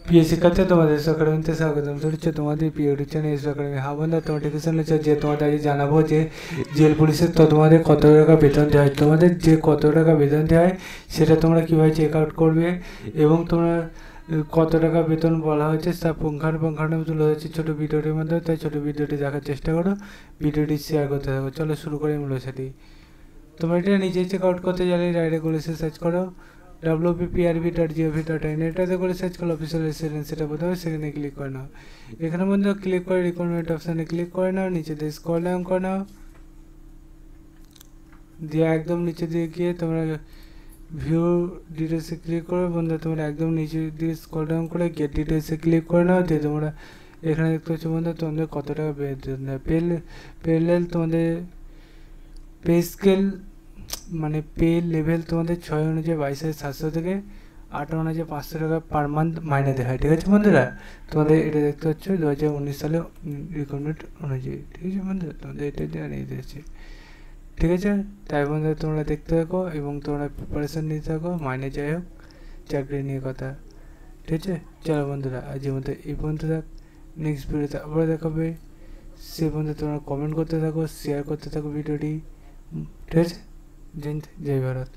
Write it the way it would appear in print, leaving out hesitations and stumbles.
প্রিয় শিক্ষার্থী, তোমাদের একাডেমিতে স্বাগতম জানাচ্ছি। তোমাদের প্রিয় চ্যানেল একাডেমি। হ্যাঁ বন্ধুরা, তোমার নোটিফিকেশন হচ্ছে যে তোমাদের আজ জানাবো যে জেল পুলিশের তো তোমাদের কত টাকা বেতন দেওয়া হয়। তোমাদের যে কত টাকা বেতন দেওয়া হয় সেটা তোমরা কীভাবে চেক আউট করবে এবং তোমরা কত টাকা বেতন বলা হয়েছে তা পুঙ্খানুপুঙ্খানু তুলে হচ্ছে ছোটো ভিডিওটির মধ্যে। তাই ছোটো ভিডিওটি দেখার চেষ্টা করো, ভিডিওটি শেয়ার করতে থাকো। চলো শুরু করি মূল সাথে। তোমরা এটা নিজেই চেক আউট করতে গেলে ডাইরেক্ট গুলিসে সার্চ করো wpprb.gov.in, এটাতে করে সার্চ করো অফিসিয়াল রেসিডেন্স। সেটা প্রথমে সেখানে ক্লিক করে নাও। এখানে মধ্যে ক্লিক করে রিকোয়ারমেন্ট অপশানে ক্লিক করে নাও, নিচে দিয়ে স্ক্রল ডাউন করে নাও, দিয়ে একদম নিচে দিয়ে গিয়ে তোমরা ভিউ ডিটেলসে ক্লিক করো। বন্ধু তোমরা একদম নিচে দিয়ে স্ক্রল ডাউন করে গেট ডিটেলসে ক্লিক করে নাও, দিয়ে তোমরা এখানে দেখতে পাচ্ছ বন্ধু তোমাদের কত টাকা বেতন দেয়। পেলেল তোমাদের পে স্কেল মানে পে লেভেল তোমাদের 6 অনুযায়ী 22,700 থেকে 8 অনুযায়ী 500 টাকা পার মান্থ মাইনে দেওয়া হয়। ঠিক আছে বন্ধুরা, তোমাদের এটা দেখতে পাচ্ছ 2019 সালে রিকমেন্ড অনুযায়ী। ঠিক আছে বন্ধুরা, তোমাদের এটা জানিয়ে দিয়েছে। ঠিক আছে, তাই বন্ধুরা তোমরা দেখতে থাকো এবং তোমরা প্রিপারেশন নিতে থাকো। মাইনে যাই হোক, চাকরি নিয়ে কথা। ঠিক আছে, চলো বন্ধুরা আজকের মধ্যে এই পর্যন্ত থাক। নেক্সট ভিডিওতে আবার দেখাবে। সে পর্যন্ত তোমরা কমেন্ট করতে থাকো, শেয়ার করতে থাকো ভিডিওটি। ঠিক আছে, জয় হিন্দ, জয় ভারত।